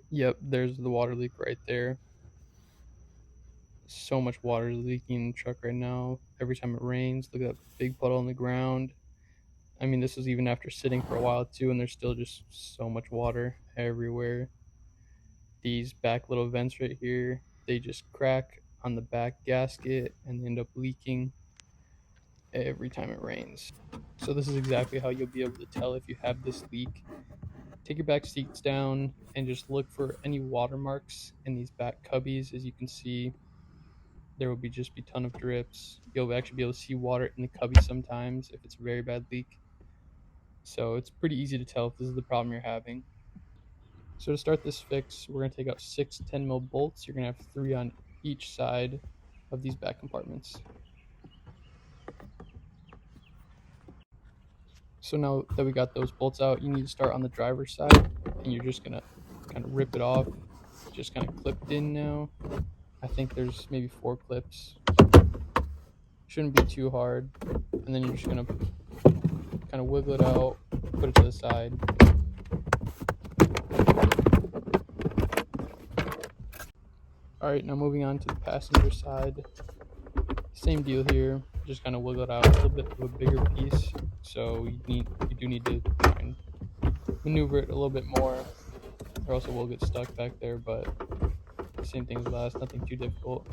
Yep, there's the water leak right there. So much water is leaking in the truck right now. Every time it rains, look at that big puddle on the ground. I mean, this is even after sitting for a while too, and there's still just so much water everywhere. These back little vents right here, they just crack on the back gasket and end up leaking every time it rains. So this is exactly how you'll be able to tell if you have this leak. Take your back seats down and just look for any watermarks in these back cubbies. As you can see, there will be a ton of drips. You'll actually be able to see water in the cubby sometimes if it's a very bad leak. So it's pretty easy to tell if this is the problem you're having. So to start this fix, we're going to take out 6 10 mil bolts. You're going to have 3 on each side of these back compartments. So now that we got those bolts out, you need to start on the driver's side, and you're just going to kind of rip it off. It's just kind of clipped in now. I think there's maybe 4 clips. Shouldn't be too hard. And then you're just going to kind of wiggle it out, put it to the side. Alright, now moving on to the passenger side. Same deal here, just kind of wiggle it out a little bit of a bigger piece. So you do need to try and maneuver it a little bit more, or else it will get stuck back there, but same thing as last, nothing too difficult.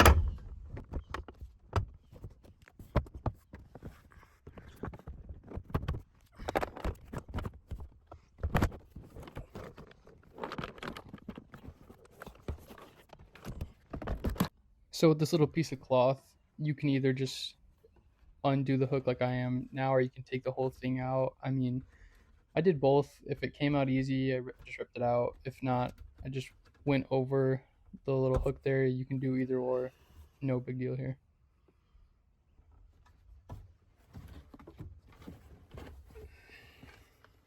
So with this little piece of cloth, you can either just undo the hook like I am now, or you can take the whole thing out. I mean, I did both. If it came out easy, I just ripped it out. If not, I just went over the little hook there. You can do either or. No big deal here.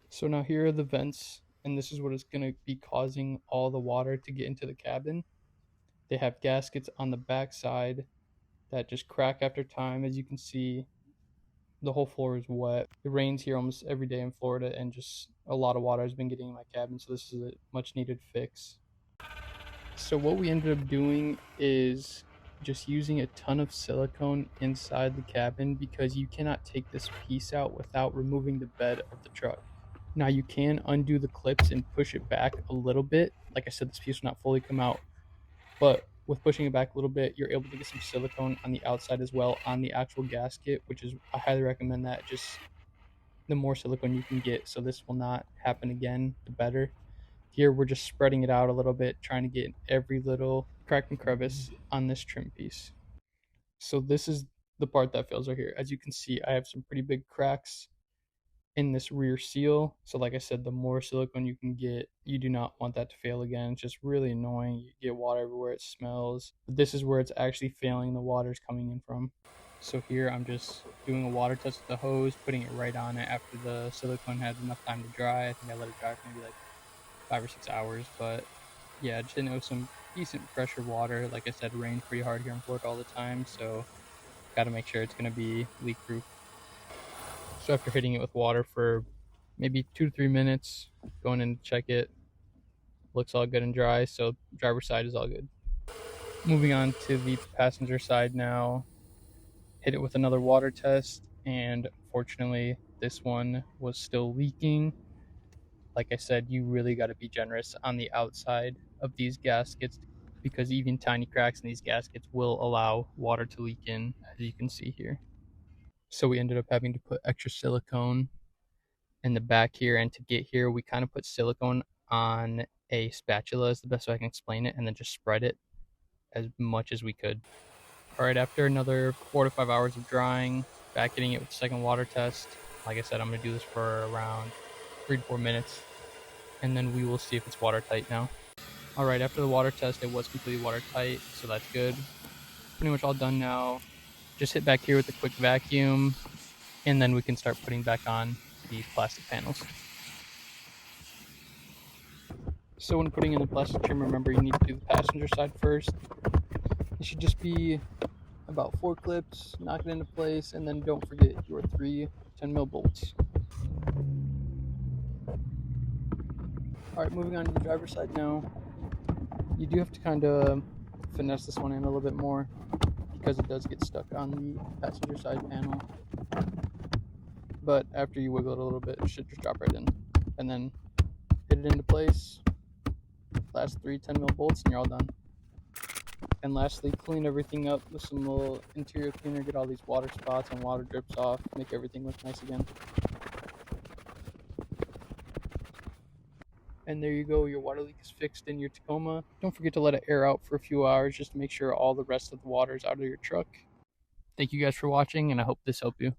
So now here are the vents, and this is what is going to be causing all the water to get into the cabin. They have gaskets on the back side that just crack after time. As you can see, the whole floor is wet. It rains here almost every day in Florida, and just a lot of water has been getting in my cabin, so this is a much needed fix. So what we ended up doing is just using a ton of silicone inside the cabin, because you cannot take this piece out without removing the bed of the truck. Now you can undo the clips and push it back a little bit. Like I said, this piece will not fully come out, but with pushing it back a little bit, you're able to get some silicone on the outside as well on the actual gasket, which is, I highly recommend that. Just the more silicone you can get so this will not happen again, the better. Here we're just spreading it out a little bit, trying to get every little crack and crevice on this trim piece. So this is the part that fails right here. As you can see, I have some pretty big cracks in this rear seal. So like I said, the more silicone you can get, you do not want that to fail again. It's just really annoying. You get water everywhere, it smells. But this is where it's actually failing, the water's coming in from. So here I'm just doing a water test with the hose, putting it right on it after the silicone had enough time to dry. I think I let it dry for maybe like 5 or 6 hours, but yeah, just hitting it with some decent pressure water. Like I said, rains pretty hard here in Florida all the time, so got to make sure it's going to be leak proof. So after hitting it with water for maybe 2 to 3 minutes, going in to check it, looks all good and dry, so driver's side is all good. Moving on to the passenger side now, hit it with another water test, and fortunately this one was still leaking. Like I said, you really got to be generous on the outside of these gaskets, because even tiny cracks in these gaskets will allow water to leak in, as you can see here. So we ended up having to put extra silicone in the back here, and to get here we kind of put silicone on a spatula is the best way I can explain it, and then just spread it as much as we could. All right, after another 4 to 5 hours of drying, back hitting it with the second water test. Like I said, I'm going to do this for around 3 to 4 minutes, and then we will see if it's watertight now. All right, after the water test, it was completely watertight, so that's good. Pretty much all done now. Just hit back here with a quick vacuum, and then we can start putting back on the plastic panels. So when putting in the plastic trim, remember you need to do the passenger side first. It should just be about 4 clips, knock it into place, and then don't forget your 3 10 mil bolts. Alright, moving on to the driver's side now. You do have to kind of finesse this one in a little bit more because it does get stuck on the passenger side panel. But after you wiggle it a little bit, it should just drop right in. And then hit it into place. Last 3 10 mil bolts and you're all done. And lastly, clean everything up with some little interior cleaner. Get all these water spots and water drips off. Make everything look nice again. And there you go, your water leak is fixed in your Tacoma. Don't forget to let it air out for a few hours just to make sure all the rest of the water is out of your truck. Thank you guys for watching, and I hope this helped you.